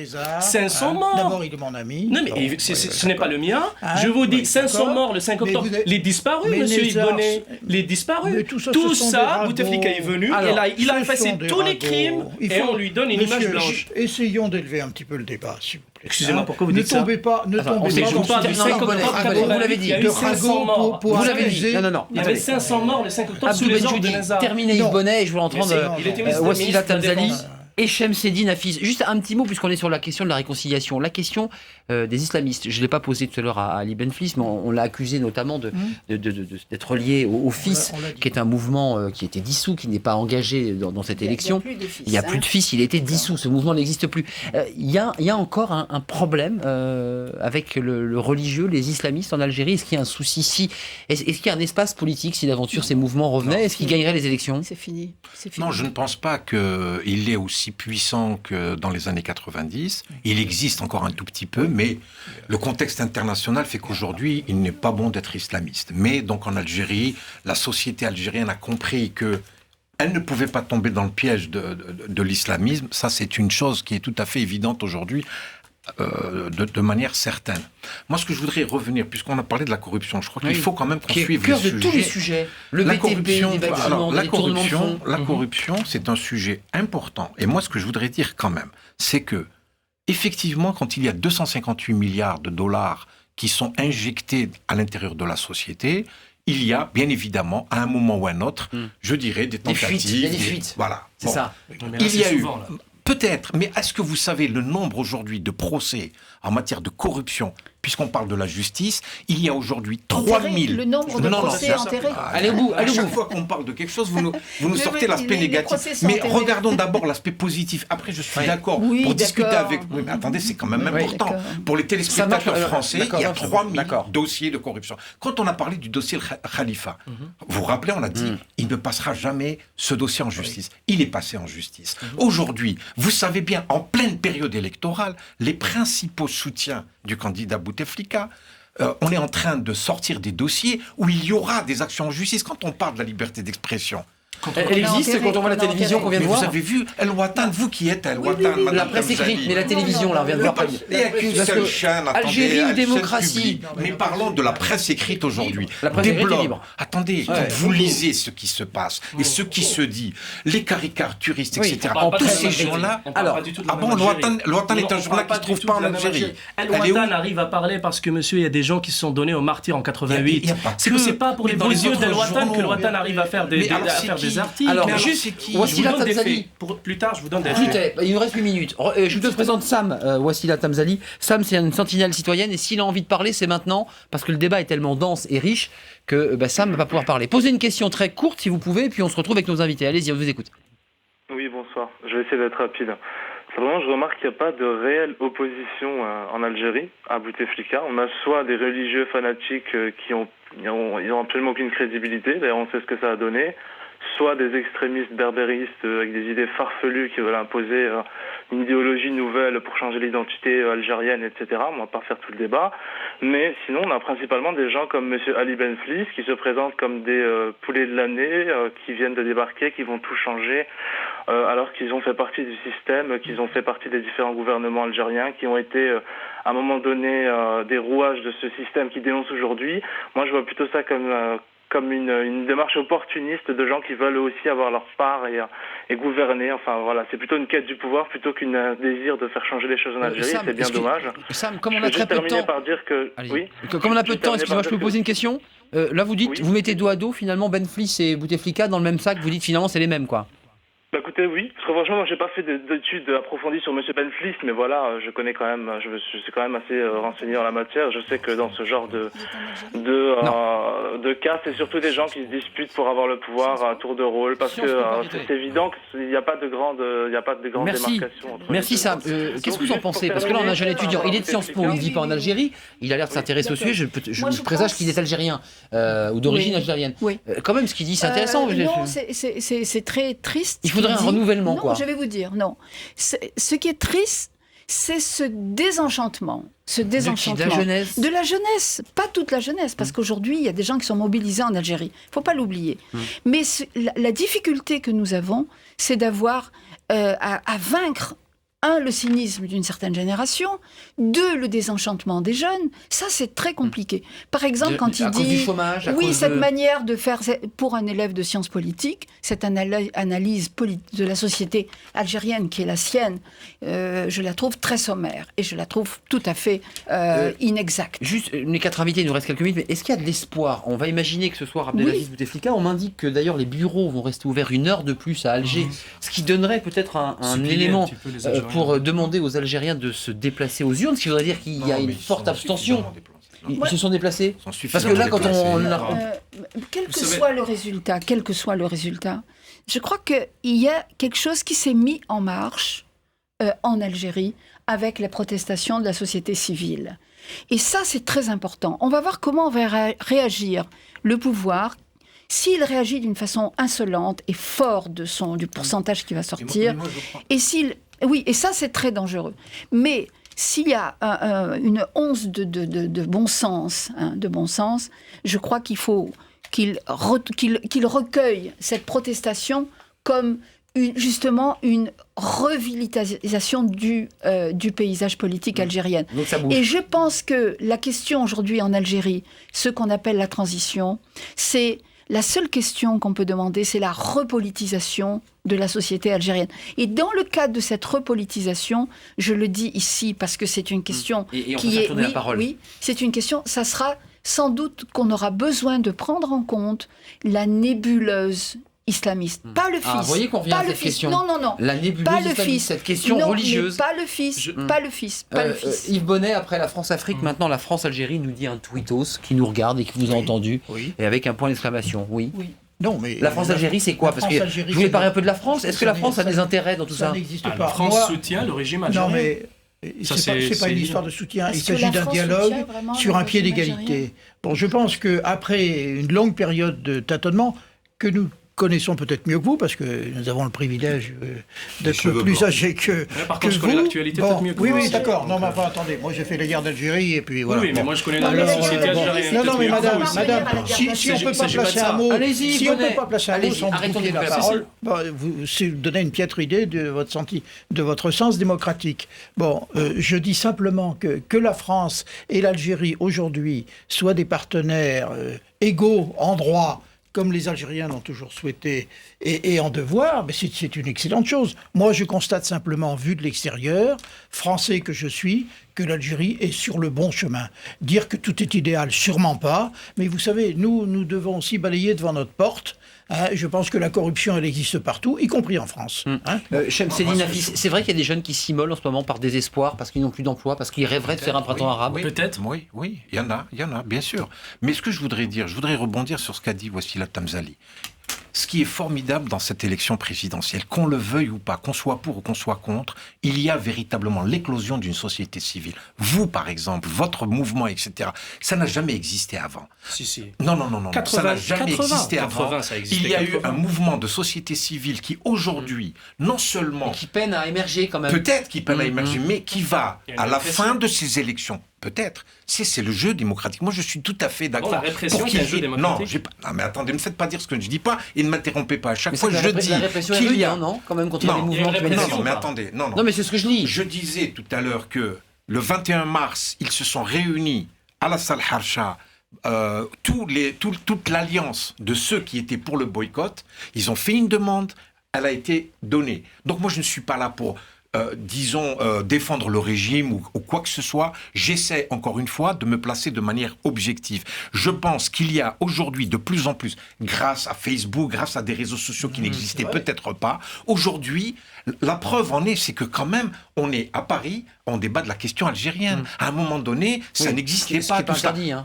500 morts. D'abord, il est mon ami. Non, mais ce n'est pas le mien. Je vous dis, 500 morts le 5 octobre. Les disparus, monsieur Ibonnet. Les disparus. Tout ça, Bouteflika est venu et là, il a effacé tous les crimes et on lui donne une image blanche. Essayons d'élever un petit peu le débat, s'il vous plaît. Excusez-moi, pourquoi vous dites ça? Ne tombez pas du 5 octobre 88. Vous l'avez dit. Il y a eu 500 morts. Vous l'avez dit. Non. Il y avait 500 morts le 5 octobre sous les ordres de Nazar. Terminez Yves Bonnet et je voulais entendre Wassila Tamzali et Chemseddine Hafiz. Juste un petit mot, puisqu'on est sur la question de la réconciliation. La question des islamistes. Je ne l'ai pas posée tout à l'heure à Ali Benflis, mais on l'a accusé notamment d'être lié au FIS, qui est un mouvement qui a été dissous, qui n'est pas engagé dans cette élection. Il n'y a plus de FIS, il a été dissous, ce mouvement n'existe plus. Il y a encore un problème avec le religieux, les islamistes en Algérie. Est-ce qu'il y a un souci ici? Est-ce qu'il y a un espace politique si d'aventure ces mouvements revenaient? Est-ce qu'ils gagneraient les élections? C'est fini. Non, je ne pense pas qu'il est aussi puissant que dans les années 90. Il existe encore un tout petit peu, mais le contexte international fait qu'aujourd'hui, il n'est pas bon d'être islamiste. Mais donc en Algérie, la société algérienne a compris que elle ne pouvait pas tomber dans le piège de l'islamisme. Ça, c'est une chose qui est tout à fait évidente aujourd'hui. De manière certaine. Moi, ce que je voudrais revenir, puisqu'on a parlé de la corruption, je crois qu'il faut quand même qu'on suive le cœur de tous les sujets. Le BTP, les bâtiments, les tournements de fonds. La corruption, c'est un sujet important. Et moi, ce que je voudrais dire quand même, c'est que, effectivement, quand il y a 258 milliards de dollars qui sont injectés à l'intérieur de la société, il y a, bien évidemment, à un moment ou à un autre, je dirais, des tentatives. Il y a des fuites. Voilà. C'est ça. Il y a eu... Peut-être, mais est-ce que vous savez le nombre aujourd'hui de procès en matière de corruption, puisqu'on parle de la justice, il y a aujourd'hui 3000... Le nombre de procès enterrés. Allez au bout, à chaque fois qu'on parle de quelque chose, vous nous sortez l'aspect négatif. Mais regardons d'abord l'aspect positif. Après, je suis d'accord pour discuter avec... Oui, mais attendez, c'est quand même important. Pour les téléspectateurs français, il y a 3000 dossiers de corruption. Quand on a parlé du dossier Khalifa, vous vous rappelez, on a dit, il ne passera jamais ce dossier en justice. Il est passé en justice. Aujourd'hui, vous savez bien, en pleine période électorale, les principaux soutiens du candidat Bouteflika, on est en train de sortir des dossiers où il y aura des actions en justice. Quand on parle de la liberté d'expression, elle existe quand on voit la télévision qu'on vient de voir. Vous avez vu El Watan, vous qui êtes El Watan, madame la presse écrite, mais la télévision, là, on vient de voir. Il n'y a qu'une seule chaîne, Algérie ou démocratie. Mais parlons de la presse écrite aujourd'hui. La presse écrite est libre. Attendez, quand vous lisez ce qui se passe et ce qui se dit, les caricaturistes, etc., tous ces gens-là... Alors, Le Watan est un journal qui ne se trouve pas en Algérie. El Watan arrive à parler parce que, monsieur, il y a des gens qui se sont donnés au martyr en 88. C'est pas pour les beaux yeux d'El Watan que le Watan arrive à faire des articles. Alors, juste, Wassila Tamzali. Plus tard, je vous donne des faits. Il nous reste 8 minutes. Je te présente Sam, Wassila Tamzali. Sam, c'est une sentinelle citoyenne et s'il a envie de parler, c'est maintenant, parce que le débat est tellement dense et riche que Sam ne va pas pouvoir parler. Posez une question très courte si vous pouvez, puis on se retrouve avec nos invités. Allez-y, on vous écoute. Oui, bonsoir. Je vais essayer d'être rapide. Simplement, je remarque qu'il n'y a pas de réelle opposition en Algérie à Bouteflika. On a soit des religieux fanatiques qui ont absolument aucune crédibilité, d'ailleurs on sait ce que ça a donné, soit des extrémistes berbéristes avec des idées farfelues qui veulent imposer une idéologie nouvelle pour changer l'identité algérienne, etc. On va pas faire tout le débat. Mais sinon, on a principalement des gens comme M. Ali Benflis qui se présentent comme des poulets de l'année, qui viennent de débarquer, qui vont tout changer, alors qu'ils ont fait partie du système, qu'ils ont fait partie des différents gouvernements algériens, qui ont été à un moment donné des rouages de ce système qui dénonce aujourd'hui. Moi, je vois plutôt ça comme comme une démarche opportuniste de gens qui veulent aussi avoir leur part et gouverner. Enfin voilà, c'est plutôt une quête du pouvoir plutôt qu'un désir de faire changer les choses en Algérie. C'est bien dommage. Sam, comme on a très peu de temps, par dire que oui. Comme on a peu de temps, excusez-moi, je peux vous poser une question. Là, vous dites, vous mettez dos à dos finalement Benflis et Bouteflika dans le même sac. Vous dites finalement c'est les mêmes, quoi. Bah écoutez, oui, parce que franchement, moi j'ai pas fait d'études approfondies sur M. Benflis, mais voilà, je connais quand même, je suis quand même assez renseigné en la matière. Je sais que dans ce genre de cas, c'est surtout des gens qui se disputent pour avoir le pouvoir à tour de rôle, parce que c'est évident qu'il n'y a pas de grandes démarcations. Merci Sam. Qu'est-ce que vous en pensez? Parce que là on a un jeune étudiant, il est de Sciences Po, il ne vit pas en Algérie, il a l'air de s'intéresser au sujet, je présage qu'il est algérien, ou d'origine algérienne. Quand même, ce qu'il dit, c'est intéressant. Non, c'est très triste. Il faudrait un renouvellement, non, quoi. Je vais vous dire, non. Ce qui est triste, c'est ce désenchantement. De la jeunesse. De la jeunesse. Pas toute la jeunesse, parce qu'aujourd'hui, il y a des gens qui sont mobilisés en Algérie. Il ne faut pas l'oublier. Mais la difficulté que nous avons, c'est d'avoir à vaincre le cynisme d'une certaine génération, le désenchantement des jeunes. Ça, c'est très compliqué. Par exemple, quand il dit... du chômage, cette manière de faire, pour un élève de sciences politiques, cette analyse de la société algérienne qui est la sienne, je la trouve très sommaire et je la trouve tout à fait inexacte. Juste, les 4 invités, il nous reste quelques minutes, mais est-ce qu'il y a de l'espoir? On va imaginer que ce soir Abdelaziz Bouteflika. On m'indique que d'ailleurs les bureaux vont rester ouverts 1 heure de plus à Alger, ce qui donnerait peut-être un élément pour demander aux Algériens de se déplacer aux urnes, ce qui voudrait dire qu'il y a une forte abstention. Ils se sont déplacés. Parce que là, quand quel que soit le résultat, je crois qu'il y a quelque chose qui s'est mis en marche en Algérie avec les protestations de la société civile. Et ça, c'est très important. On va voir comment va réagir le pouvoir. S'il réagit d'une façon insolente et fort du pourcentage qui va sortir, et ça c'est très dangereux. Mais s'il y a une once de bon sens, je crois qu'il faut qu'il recueille cette protestation comme justement une revitalisation du paysage politique algérien. Et je pense que la question aujourd'hui en Algérie, ce qu'on appelle la transition, c'est la seule question qu'on peut demander, c'est la repolitisation de la société algérienne. Et dans le cadre de cette repolitisation, je le dis ici parce que c'est une question c'est une question, ça sera sans doute qu'on aura besoin de prendre en compte la nébuleuse islamiste, pas le fils. Vous voyez qu'on revient à cette question. Non. La nébuleuse islamiste, cette question religieuse. Pas le fils. Yves Bonnet, après la France-Afrique, maintenant la France-Algérie nous dit un tweetos qui nous regarde et qui vous a entendu, et avec un point d'exclamation. Oui. Non, mais la France-Algérie, c'est quoi? Parce que je voulais parler un peu de la France. Est-ce que la France a des intérêts dans tout ça? Ça n'existe pas. La France soutient le régime algérien. Non, mais c'est pas une histoire de soutien. Il s'agit d'un dialogue sur un pied d'égalité. Bon, je pense qu'après une longue période de tâtonnement, que nous connaissons peut-être mieux que vous, parce que nous avons le privilège d'être plus âgés que par contre, je connais l'actualité peut-être mieux que vous. Oui, d'accord. Non, mais enfin, attendez, moi j'ai fait la guerre d'Algérie, et puis voilà. Oui, mais moi je connais la société algérienne. Non, mais madame, si on ne peut pas placer un mot, si on peut pas placer un mot sans vous couper la parole, vous donnez une piètre idée de votre sens démocratique. Bon, je dis simplement que la France et l'Algérie aujourd'hui soient des partenaires égaux en droit, comme les Algériens l'ont toujours souhaité, et en devoir, mais c'est une excellente chose. Moi, je constate simplement, vu de l'extérieur, français que je suis, que l'Algérie est sur le bon chemin. Dire que tout est idéal, sûrement pas, mais vous savez, nous devons aussi balayer devant notre porte. Je pense que la corruption, elle existe partout, y compris en France. Chemseddine Nafis, c'est vrai qu'il y a des jeunes qui s'immolent en ce moment par désespoir, parce qu'ils n'ont plus d'emploi, parce qu'ils rêveraient de faire un printemps arabe. Peut-être. Oui, il y en a, bien sûr. Mais ce que je voudrais rebondir sur ce qu'a dit Wassila Tamzali. Ce qui est formidable dans cette élection présidentielle, qu'on le veuille ou pas, qu'on soit pour ou qu'on soit contre, il y a véritablement l'éclosion d'une société civile. Vous, par exemple, votre mouvement, etc., ça n'a jamais existé avant. Si. Non, ça n'a jamais existé avant. Il y a eu un mouvement de société civile qui, aujourd'hui, non seulement... Qui peine à émerger quand même. Peut-être qui peine à émerger, mais qui va, à la fin de ces élections, peut-être, c'est le jeu démocratique. Moi, je suis tout à fait d'accord. La répression, c'est un jeu démocratique. Non, mais attendez, ne me faites pas dire ce que je dis pas et ne m'interrompez pas. À chaque fois, je dis la répression qu'il y a, non, quand même, contre les mouvements. Non, mais attendez. Non, mais c'est ce que je dis. Je disais tout à l'heure que le 21 mars, ils se sont réunis à la salle Harsha toute l'alliance de ceux qui étaient pour le boycott, ils ont fait une demande, elle a été donnée. Donc moi, je ne suis pas là pour... défendre le régime ou quoi que ce soit, j'essaie encore une fois de me placer de manière objective. Je pense qu'il y a aujourd'hui de plus en plus, grâce à Facebook, grâce à des réseaux sociaux qui n'existaient peut-être pas, aujourd'hui, la preuve en est, c'est que quand même, on est à Paris, on débat de la question algérienne. À un moment donné, ça n'existait pas. Tout ça. Interdit, hein.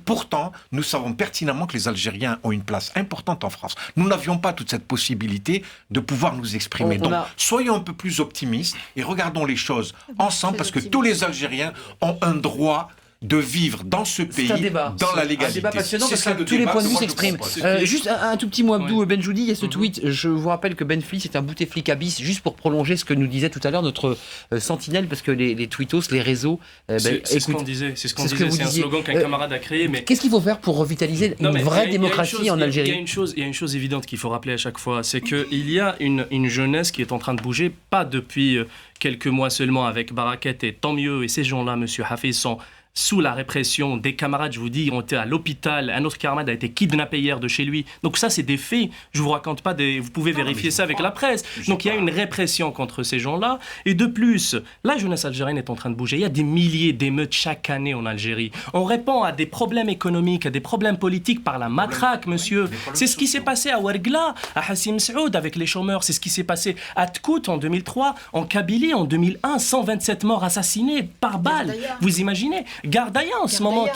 Pourtant, nous savons pertinemment que les Algériens ont une place importante en France. Nous n'avions pas toute cette possibilité de pouvoir nous exprimer. Donc, soyons un peu plus optimistes et regardons les choses ensemble, parce que tous les Algériens ont un droit de vivre dans ce pays, dans la légalité. Un débat passionnant parce que tous les points de vue s'expriment. Juste un tout petit mot, Abdou Benjoudi, il y a ce tweet. Je vous rappelle que Benflis est un Bouteflika bis, juste pour prolonger ce que nous disait tout à l'heure notre sentinelle, parce que les tweetos, les réseaux... c'est ce qu'on disait, c'est un slogan qu'un camarade a créé. Mais qu'est-ce qu'il faut faire pour revitaliser une vraie démocratie en Algérie ? Il y a une chose évidente qu'il faut rappeler à chaque fois, c'est qu'il y a une jeunesse qui est en train de bouger, pas depuis quelques mois seulement avec Barakat, et tant mieux, et ces gens-là, monsieur Hafiz, sont sous la répression. Des camarades, je vous dis, ont été à l'hôpital. Un autre camarade a été kidnappé hier de chez lui. Donc ça, c'est des faits. Je vous raconte pas des... Vous pouvez vérifier ça avec la presse. Donc il y a une répression contre ces gens-là. Et de plus, la jeunesse algérienne est en train de bouger. Il y a des milliers d'émeutes chaque année en Algérie. On répond à des problèmes économiques, à des problèmes politiques par la matraque, monsieur. C'est ce qui s'est passé à Ouargla, à Hassim Saoud avec les chômeurs. C'est ce qui s'est passé à Tkout en 2003, en Kabylie en 2001, 127 morts assassinés par balle. Vous imaginez ? Gardaïa en ce moment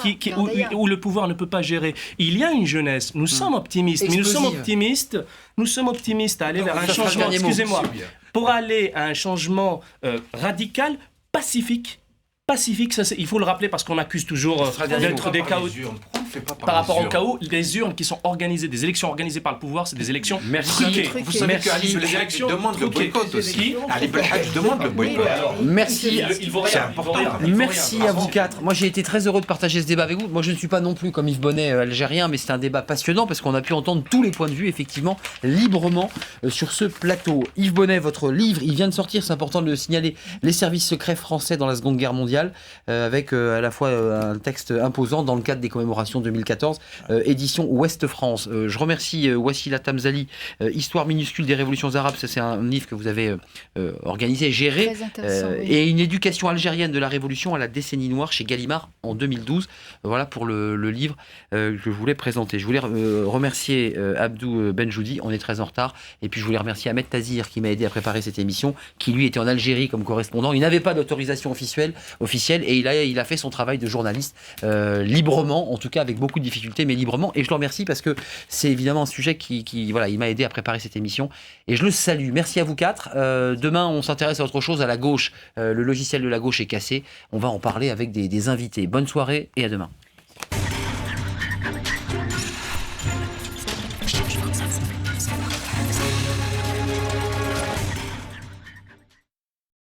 où le pouvoir ne peut pas gérer. Il y a une jeunesse. Nous sommes optimistes. Mais nous sommes optimistes à aller vers un changement. Excusez-moi. Pour aller à un changement radical, pacifique. Ça, il faut le rappeler parce qu'on accuse toujours d'être des chaos. Par rapport au chaos, les urnes qui sont organisées, des élections organisées par le pouvoir, c'est des élections truquées. Vous savez qu'Ali Belhadj demande le boycott aussi. Ali Belhadj demande le boycott. Merci. C'est important. Merci à vous quatre. Moi, j'ai été très heureux de partager ce débat avec vous. Moi, je ne suis pas non plus comme Yves Bonnet algérien, mais c'est un débat passionnant parce qu'on a pu entendre tous les points de vue, effectivement, librement sur ce plateau. Yves Bonnet, votre livre, il vient de sortir, c'est important de le signaler, Les services secrets français dans la Seconde Guerre mondiale, avec à la fois un texte imposant dans le cadre des commémorations 2014, édition Ouest France. Je remercie Wassila Tamzali, Histoire minuscule des révolutions arabes, ça c'est un livre que vous avez organisé, géré, et une éducation algérienne de la révolution à la décennie noire chez Gallimard en 2012. Voilà pour le livre que je voulais présenter. Je voulais remercier Abdou Benjoudi, on est très en retard, et puis je voulais remercier Ahmed Tazir qui m'a aidé à préparer cette émission, qui lui était en Algérie comme correspondant. Il n'avait pas d'autorisation officielle et il a fait son travail de journaliste librement, en tout cas avec beaucoup de difficultés, mais librement. Et je le remercie parce que c'est évidemment un sujet qui voilà, il m'a aidé à préparer cette émission. Et je le salue. Merci à vous quatre. Demain, on s'intéresse à autre chose, à la gauche. Le logiciel de la gauche est cassé. On va en parler avec des invités. Bonne soirée et à demain.